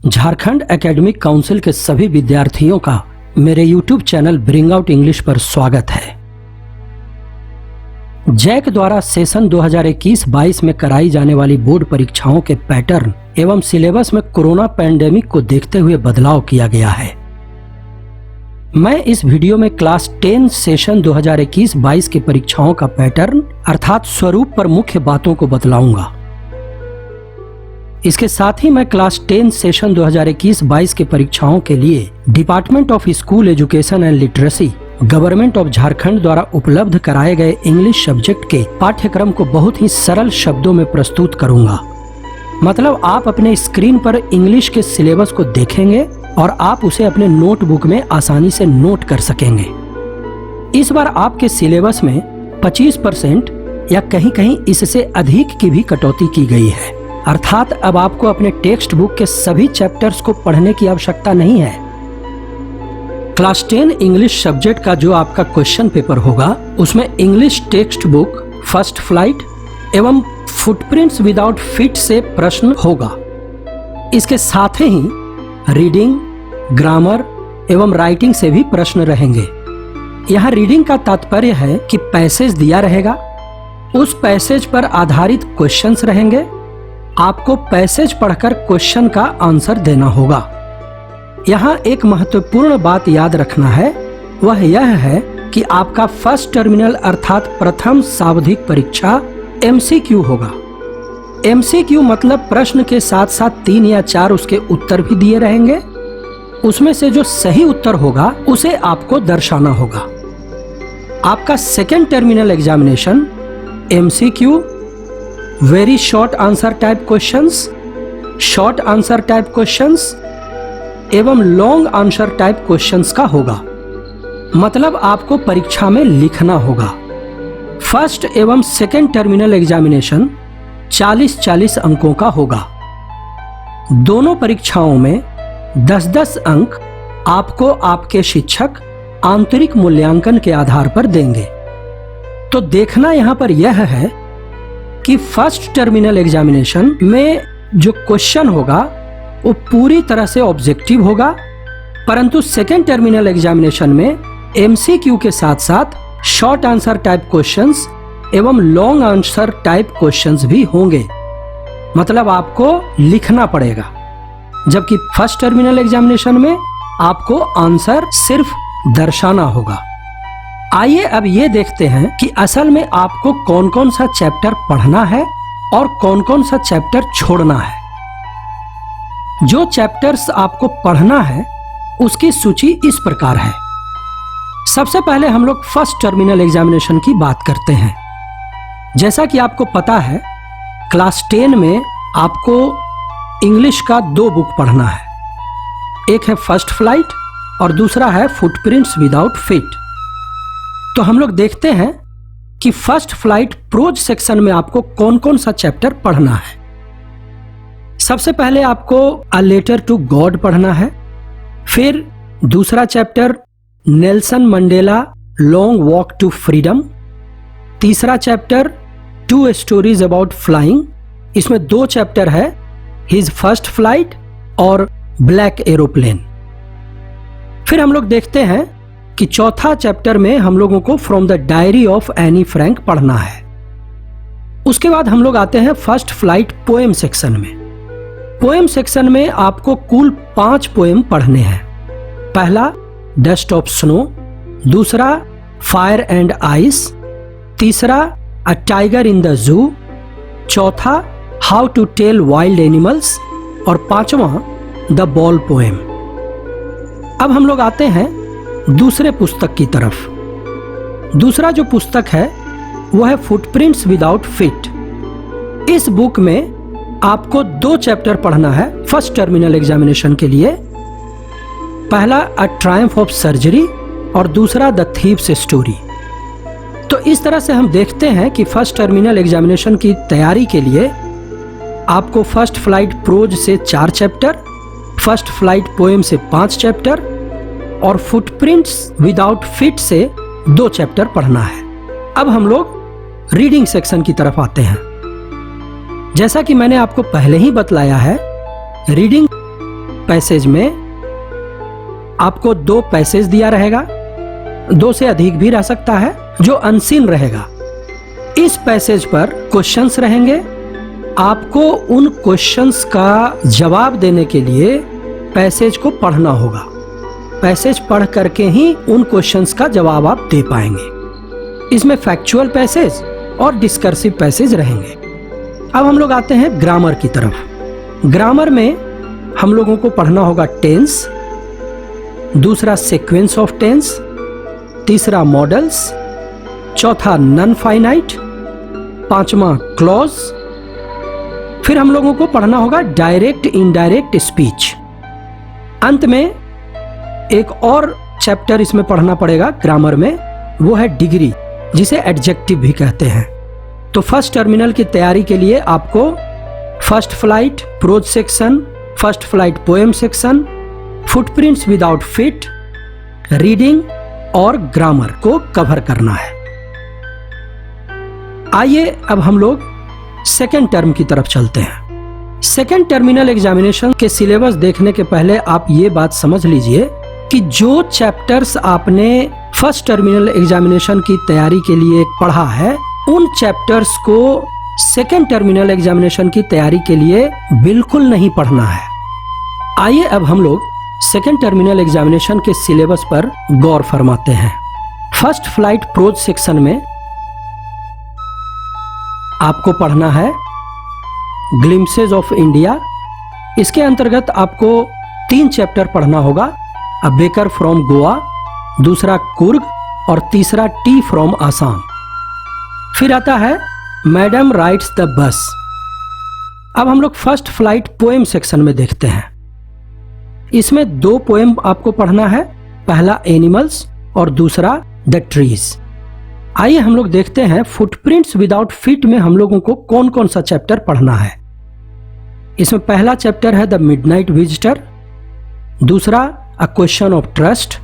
Jharkhand academic council के सभी विद्यार्थियों का मेरे YouTube channel bring out English पर स्वागत है। जैक द्वारा सेशन 2021-22 में कराई जाने वाली बोर्ड परीक्षाओं के पैटर्न एवं सिलेबस में कोरोना पैंडेमिक को देखते हुए बदलाव किया गया है। मैं इस वीडियो में क्लास 10 सेशन 2021-22 की परीक्षाओं का पैटर्न अर्थात स्वरूप पर मुख्य बातों को बतलाऊंगा। इसके साथ ही मैं क्लास 10 सेशन 2021-22 के परीक्षाओं के लिए department of school education and literacy government of Jharkhand द्वारा उपलब्ध कराए गए इंग्लिश सब्जेक्ट के पाठ्यक्रम को बहुत ही सरल शब्दों में प्रस्तुत करूंगा। मतलब आप अपने स्क्रीन पर इंग्लिश के सिलेबस को देखेंगे और आप उसे अपने नोटबुक में आसानी से नोट कर सकेंगे। इस बार आपके सिलेबस में 25% या कहीं कहीं इससे अधिक की भी कटौती की गई है, अर्थात अब आपको अपने टेक्स्ट बुक के सभी चैप्टर्स को पढ़ने की आवश्यकता नहीं है। क्लास 10 इंग्लिश सब्जेक्ट का जो आपका क्वेश्चन पेपर होगा उसमें English text book first flight एवं फुटप्रिंट्स विदाउट फीट से प्रश्न होगा। इसके साथ ही रीडिंग, ग्रामर एवं राइटिंग से भी प्रश्न रहेंगे। यहाँ रीडिंग का तात्पर्य है कि पैसेज दिया रहेगा, उस पैसेज पर आधारित क्वेश्चंस रहेंगे, आपको पैसेज पढ़कर क्वेश्चन का आंसर देना होगा। यहाँ एक महत्वपूर्ण बात याद रखना है, वह यह है कि आपका फर्स्ट टर्मिनल अर्थात प्रथम सावधिक परीक्षा MCQ होगा। MCQ मतलब प्रश्न के साथ साथ 3 या 4 उसके उत्तर भी दिए रहेंगे, उसमें से जो सही उत्तर होगा उसे आपको दर्शाना होगा। आपका second terminal examination MCQ, very short answer type questions, short answer type questions एवं लॉन्ग आंसर टाइप क्वेश्चंस का होगा। मतलब आपको परीक्षा में लिखना होगा। फर्स्ट एवं सेकेंड टर्मिनल एग्जामिनेशन 40-40 अंकों का होगा। दोनों परीक्षाओं में 10-10 अंक आपको आपके शिक्षक आंतरिक मूल्यांकन के आधार पर देंगे। तो देखना यहां पर यह है कि फर्स्ट टर्मिनल एग्जामिनेशन में जो क्वेश्चन होगा वो पूरी तरह से ऑब्जेक्टिव होगा, परंतु सेकेंड टर्मिनल एग्जामिनेशन में MCQ के साथ साथ शॉर्ट आंसर टाइप क्वेश्चंस एवं लॉन्ग आंसर टाइप क्वेश्चंस भी होंगे। मतलब आपको लिखना पड़ेगा, जबकि फर्स्ट टर्मिनल एग्जामिनेशन में आपको आंसर सिर्फ दर्शाना होगा। आइए अब ये देखते हैं कि असल में आपको कौन कौन सा चैप्टर पढ़ना है और कौन कौन सा चैप्टर छोड़ना है। जो चैप्टर्स आपको पढ़ना है उसकी सूची इस प्रकार है। सबसे पहले हम लोग फर्स्ट टर्मिनल एग्जामिनेशन की बात करते हैं। जैसा कि आपको पता है, क्लास 10 में आपको इंग्लिश का 2 बुक पढ़ना है। एक है फर्स्ट फ्लाइट और दूसरा है फुटप्रिंट्स विदाउट फीट। तो हम लोग देखते हैं कि फर्स्ट फ्लाइट प्रोज सेक्शन में आपको कौन कौन सा चैप्टर पढ़ना है। सबसे पहले आपको अ लेटर टू गॉड पढ़ना है। फिर दूसरा chapter Nelson Mandela long walk to freedom. तीसरा चैप्टर 2 स्टोरीज अबाउट फ्लाइंग। इसमें 2 चैप्टर है, हिज फर्स्ट फ्लाइट और ब्लैक एरोप्लेन। फिर हम लोग देखते हैं कि चौथा चैप्टर में हम लोगों को from the diary of Anne Frank पढ़ना है। उसके बाद हम लोग आते हैं फर्स्ट फ्लाइट पोएम सेक्शन में। पोएम सेक्शन में आपको कुल 5 पोएम पढ़ने हैं। पहला डस्ट ऑफ स्नो, दूसरा फायर एंड आइस, तीसरा a tiger in the zoo, चौथा how to tell wild animals और 5वां द बॉल पोएम। अब हम लोग आते हैं दूसरे पुस्तक की तरफ। दूसरा जो पुस्तक है वह है फुटप्रिंट्स विदाउट फीट। इस बुक में आपको 2 चैप्टर पढ़ना है फर्स्ट टर्मिनल एग्जामिनेशन के लिए। पहला अ ट्रायम्फ ऑफ सर्जरी और दूसरा द थीव्स स्टोरी। तो इस तरह से हम देखते हैं कि फर्स्ट टर्मिनल एग्जामिनेशन की तैयारी के लिए आपको फर्स्ट फ्लाइट प्रोज से 4 चैप्टर, फर्स्ट फ्लाइट पोएम से 5 चैप्टर और फुटप्रिंट्स विदाउट फीट से 2 चैप्टर पढ़ना है। अब हम लोग रीडिंग सेक्शन की तरफ आते हैं। जैसा कि मैंने आपको पहले ही बतलाया है, रीडिंग पैसेज में आपको 2 पैसेज दिया रहेगा, 2 से अधिक भी रह सकता है, जो अनसीन रहेगा। इस पैसेज पर क्वेश्चंस रहेंगे। आपको उन क्वेश्चंस का जवाब देने के लिए पैसेज को पढ़ना होगा। पैसेज पढ़ करके ही उन क्वेश्चंस का जवाब आप दे पाएंगे। इसमें फैक्चुअल पैसेज और डिस्कर्सिव पैसेज रहेंगे। अब हम लोग आते हैं ग्रामर की तरफ। ग्रामर में हम लोगों को पढ़ना होगा टेंस, दूसरा सीक्वेंस ऑफ टेंस, तीसरा मॉडल्स, चौथा नॉन फाइनाइट, पांचवा क्लॉज। फिर हम लोगों को पढ़ना होगा डायरेक्ट इनडायरेक्ट स्पीच। अंत में एक और चैप्टर इसमें पढ़ना पड़ेगा ग्रामर में, वो है डिग्री, जिसे एडजेक्टिव भी कहते हैं। तो फर्स्ट टर्मिनल की तैयारी के लिए आपको first flight pros section, first flight poem section, footprints without feet, reading और ग्रामर को कवर करना है। आइए अब हम लोग सेकेंड टर्म की तरफ चलते हैं। सेकेंड टर्मिनल एग्जामिनेशन के सिलेबस देखने के पहले आप ये बात समझ लीजिए कि जो चैप्टर्स आपने फर्स्ट टर्मिनल एग्जामिनेशन की तैयारी के लिए पढ़ा है, उन चैप्टर्स को सेकेंड टर्मिनल एग्जामिनेशन की तैयारी के लिए बिल्कुल नहीं पढ़ना है। आइए अब हम लोग सेकेंड टर्मिनल एग्जामिनेशन के सिलेबस पर गौर फरमाते हैं। फर्स्ट फ्लाइट प्रोज सेक्शन में आपको पढ़ना है ग्लिम्पसेस ऑफ इंडिया। इसके अंतर्गत आपको 3 चैप्टर पढ़ना होगा, अ बेकर फ्रॉम गोवा, दूसरा कुर्ग और तीसरा टी फ्रॉम आसाम। फिर आता है मैडम राइड्स द बस। अब हम लोग फर्स्ट फ्लाइट पोएम सेक्शन में देखते हैं। इसमें 2 पोएम आपको पढ़ना है, पहला एनिमल्स और दूसरा द ट्रीज। आइए हम लोग देखते हैं फुटप्रिंट्स विदाउट फीट में हम लोगों को कौन कौन सा चैप्टर पढ़ना है। इसमें पहला चैप्टर है द मिडनाइट विजिटर, दूसरा अ क्वेश्चन ऑफ ट्रस्ट,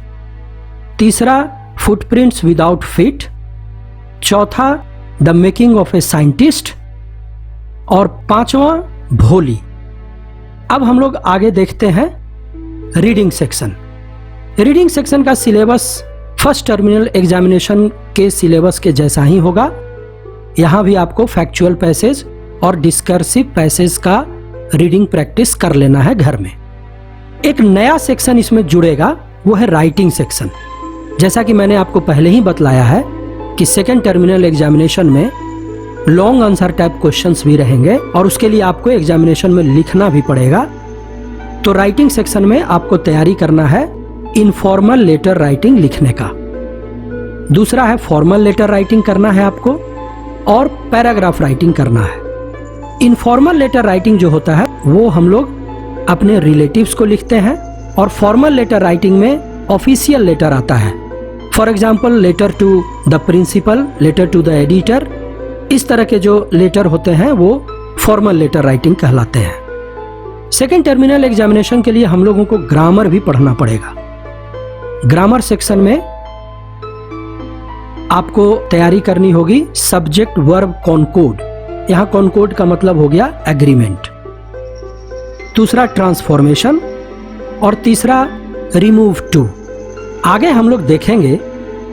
तीसरा फुटप्रिंट्स विदाउट फीट, चौथा the making of a scientist और 5वां भोली। अब हम लोग आगे देखते हैं रीडिंग सेक्शन। रीडिंग सेक्शन का सिलेबस फर्स्ट टर्मिनल एग्जामिनेशन के सिलेबस के जैसा ही होगा। यहां भी आपको फैक्चुअल पैसेज और डिस्कर्सिव पैसेज का रीडिंग प्रैक्टिस कर लेना है घर में। एक नया सेक्शन इसमें जुड़ेगा, वो है राइटिंग सेक्शन। जैसा कि मैंने आपको पहले ही बतलाया है कि सेकेंड टर्मिनल एग्जामिनेशन में लॉन्ग आंसर टाइप क्वेश्चंस भी रहेंगे और उसके लिए आपको एग्जामिनेशन में लिखना भी पड़ेगा। तो राइटिंग सेक्शन में आपको तैयारी करना है इनफॉर्मल लेटर राइटिंग लिखने का, दूसरा है फॉर्मल लेटर राइटिंग करना है आपको, और पैराग्राफ राइटिंग करना है। इनफॉर्मल लेटर राइटिंग जो होता है वो हम लोग अपने रिलेटिव्स को लिखते हैं, और फॉर्मल लेटर राइटिंग में ऑफिशियल लेटर आता है। For example letter to the principal, letter to the editor, इस तरह के जो लेटर होते हैं वो फॉर्मल लेटर राइटिंग कहलाते हैं। सेकेंड टर्मिनल एग्जामिनेशन के लिए हम लोगों को ग्रामर भी पढ़ना पड़ेगा। ग्रामर सेक्शन में आपको तैयारी करनी होगी सब्जेक्ट वर्ब कॉनकोड। यहां कॉनकोड का मतलब हो गया एग्रीमेंट, दूसरा ट्रांसफॉर्मेशन और तीसरा रिमूव टू। आगे हम लोग देखेंगे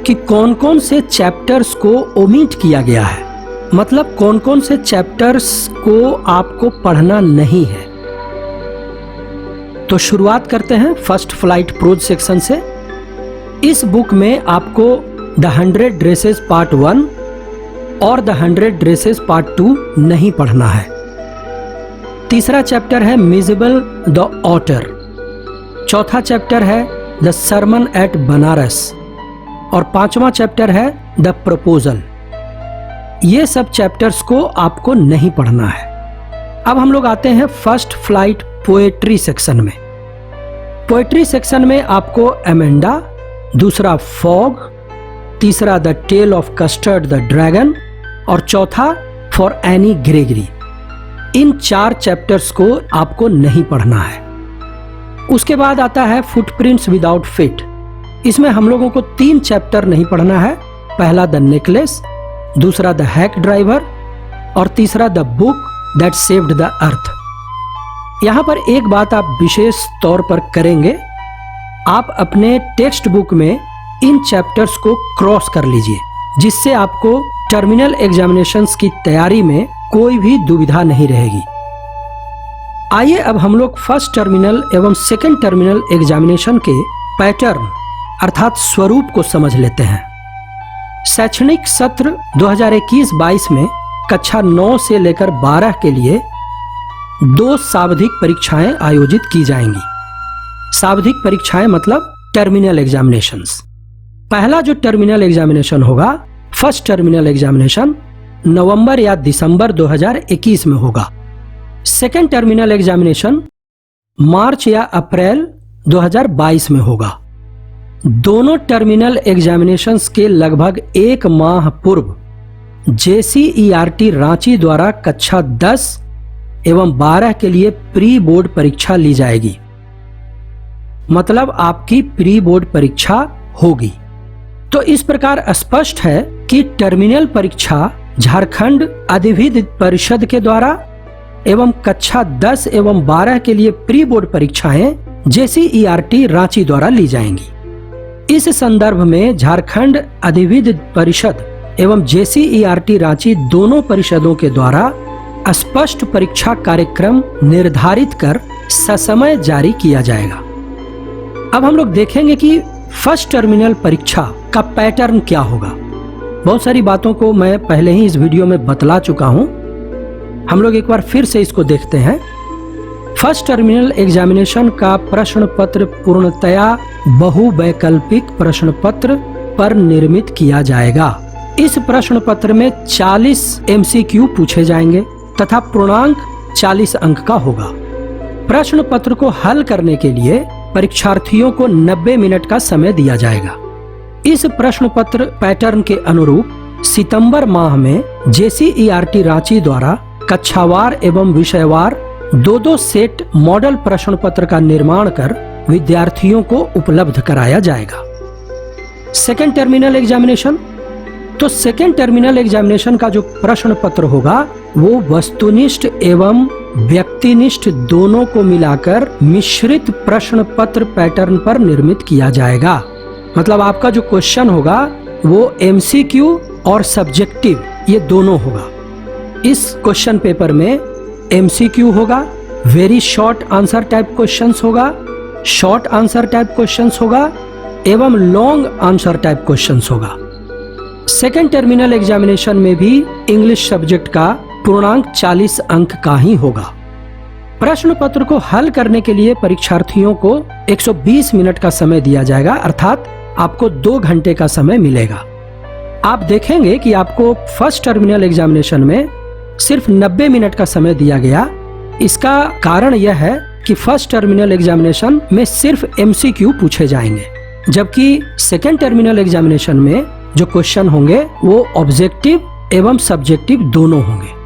कि कौन कौन से चैप्टर्स को ओमिट किया गया है, मतलब कौन कौन से चैप्टर्स को आपको पढ़ना नहीं है। तो शुरुआत करते हैं फर्स्ट फ्लाइट प्रोज सेक्शन से। इस बुक में आपको द 100 ड्रेसेस पार्ट 1 और द 100 ड्रेसेस पार्ट 2 नहीं पढ़ना है। तीसरा चैप्टर है मिजिबल द ऑटर, चौथा चैप्टर है द सरमन एट बनारस और 5वां चैप्टर है द प्रपोजल। ये सब चैप्टर्स को आपको नहीं पढ़ना है। अब हम लोग आते हैं फर्स्ट फ्लाइट पोएट्री सेक्शन में। पोएट्री सेक्शन में आपको एमेंडा, दूसरा फॉग, तीसरा the tale of custard the dragon और चौथा फॉर एनी ग्रेगरी। इन 4 चैप्टर्स को आपको नहीं पढ़ना है। उसके बाद आता है फुटप्रिंट्स विदाउट फीट। इसमें हम लोगों को 3 चैप्टर नहीं पढ़ना है, पहला द नेकलेस, दूसरा द हैक ड्राइवर और तीसरा the book that saved the earth. यहाँ पर एक बात आप विशेष तौर पर करेंगे, आप अपने टेक्स्ट बुक में इन चैप्टर्स को क्रॉस कर लीजिए, जिससे आपको टर्मिनल एग्जामिनेशंस की तैयारी में कोई भी दुविधा नहीं रहेगी। आइए अब हम लोग फर्स्ट टर्मिनल एवं सेकंड टर्मिनल एग्जामिनेशन के पैटर्न अर्थात स्वरूप को समझ लेते हैं। शैक्षणिक सत्र 2021-22 में कक्षा 9 से लेकर 12 के लिए 2 शाब्दिक परीक्षाएं आयोजित की जाएंगी। शाब्दिक परीक्षाएं मतलब टर्मिनल एग्जामिनेशंस। पहला जो टर्मिनल एग्जामिनेशन होगा, फर्स्ट टर्मिनल एग्जामिनेशन, नवंबर या दिसंबर 2021 में होगा। सेकेंड टर्मिनल एग्जामिनेशन मार्च या अप्रैल 2022 में होगा। दोनों टर्मिनल एग्जामिनेशंस के लगभग 1 माह पूर्व JCERT रांची द्वारा कक्षा 10 एवं 12 के लिए प्री बोर्ड परीक्षा ली जाएगी। मतलब आपकी प्री बोर्ड परीक्षा होगी। तो इस प्रकार स्पष्ट है कि टर्मिनल परीक्षा झारखंड अधिविद्य परिषद के द्वारा एवं कक्षा 10 एवं 12 के लिए प्री बोर्ड परीक्षाएं JCERT रांची द्वारा ली जाएंगी। इस संदर्भ में झारखंड अधिविद्य परिषद एवं JCERT रांची दोनों परिषदों के द्वारा स्पष्ट परीक्षा कार्यक्रम निर्धारित कर ससमय जारी किया जाएगा। अब हम लोग देखेंगे कि फर्स्ट टर्मिनल परीक्षा का पैटर्न क्या होगा। बहुत सारी बातों को मैं पहले ही इस वीडियो में बतला चुका हूं, हम लोग एक बार फिर से इसको देखते हैं। फर्स्ट टर्मिनल एग्जामिनेशन का प्रश्न पत्र पूर्णतया बहुवैकल्पिक प्रश्न पत्र पर निर्मित किया जाएगा। इस प्रश्न पत्र में 40 MCQ पूछे जाएंगे तथा पूर्णांक 40 अंक का होगा। प्रश्न पत्र को हल करने के लिए परीक्षार्थियों को 90 मिनट का समय दिया जाएगा। इस प्रश्न पत्र पैटर्न के अनुरूप सितंबर माह में JCERT रांची द्वारा कक्षावार एवं विषयवार 2-2 सेट मॉडल प्रश्न पत्र का निर्माण कर विद्यार्थियों को उपलब्ध कराया जाएगा। सेकेंड टर्मिनल एग्जामिनेशन, तो सेकेंड टर्मिनल एग्जामिनेशन का जो प्रश्न पत्र होगा वो वस्तुनिष्ठ एवं व्यक्तिनिष्ठ दोनों को मिलाकर मिश्रित प्रश्न पत्र पैटर्न पर निर्मित किया जाएगा। मतलब आपका जो क्वेश्चन होगा वो MCQ और सब्जेक्टिव ये दोनों होगा। इस क्वेश्चन पेपर में MCQ होगा, very short answer type questions होगा, शॉर्ट आंसर टाइप क्वेश्चंस होगा एवं लॉन्ग आंसर टाइप क्वेश्चंस होगा। सेकेंड टर्मिनल एग्जामिनेशन में भी इंग्लिश सब्जेक्ट का पूर्णांक 40 अंक का ही होगा। प्रश्न पत्र को हल करने के लिए परीक्षार्थियों को 120 मिनट का समय दिया जाएगा, अर्थात आपको 2 घंटे का समय मिलेगा। आप देखेंगे कि आपको फर्स्ट टर्मिनल एग्जामिनेशन में सिर्फ 90 मिनट का समय दिया गया। इसका कारण यह है कि फर्स्ट टर्मिनल एग्जामिनेशन में सिर्फ MCQ पूछे जाएंगे, जबकि सेकेंड टर्मिनल एग्जामिनेशन में जो क्वेश्चन होंगे वो ऑब्जेक्टिव एवं सब्जेक्टिव दोनों होंगे।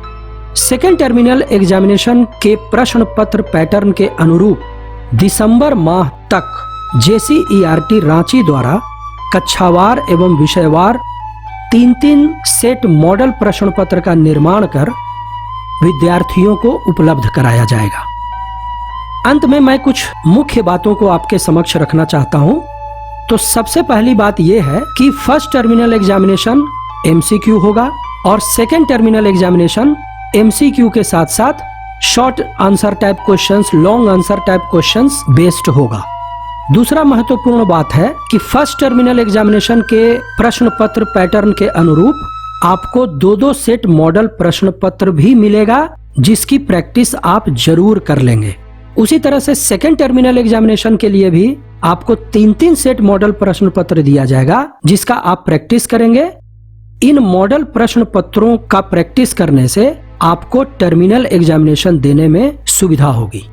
सेकेंड टर्मिनल एग्जामिनेशन के प्रश्न पत्र पैटर्न के अनुरूप दिसंबर माह तक JCERT रांची द्वारा कक्षावार एवं विषयवार 3-3 सेट मॉडल प्रश्न पत्र का निर्माण कर विद्यार्थियों को उपलब्ध कराया जाएगा। अंत में मैं कुछ मुख्य बातों को आपके समक्ष रखना चाहता हूं। तो सबसे पहली बात यह है कि फर्स्ट टर्मिनल एग्जामिनेशन MCQ होगा और सेकेंड टर्मिनल एग्जामिनेशन MCQ के साथ साथ short answer type questions, long answer type questions based होगा। दूसरा महत्वपूर्ण बात है कि फर्स्ट टर्मिनल एग्जामिनेशन के प्रश्न पत्र पैटर्न के अनुरूप आपको 2-2 सेट मॉडल प्रश्न पत्र भी मिलेगा, जिसकी प्रैक्टिस आप जरूर कर लेंगे। उसी तरह से सेकेंड टर्मिनल एग्जामिनेशन के लिए भी आपको 3-3 सेट मॉडल प्रश्न पत्र दिया जाएगा, जिसका आप प्रैक्टिस करेंगे। इन मॉडल प्रश्न पत्रों का प्रैक्टिस करने से आपको टर्मिनल एग्जामिनेशन देने में सुविधा होगी।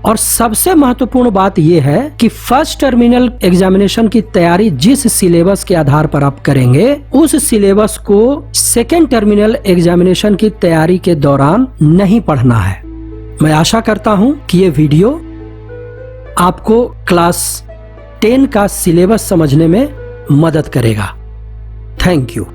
और सबसे महत्वपूर्ण बात यह है कि फर्स्ट टर्मिनल एग्जामिनेशन की तैयारी जिस सिलेबस के आधार पर आप करेंगे, उस सिलेबस को सेकेंड टर्मिनल एग्जामिनेशन की तैयारी के दौरान नहीं पढ़ना है। मैं आशा करता हूं कि ये वीडियो आपको क्लास 10 का सिलेबस समझने में मदद करेगा। Thank you.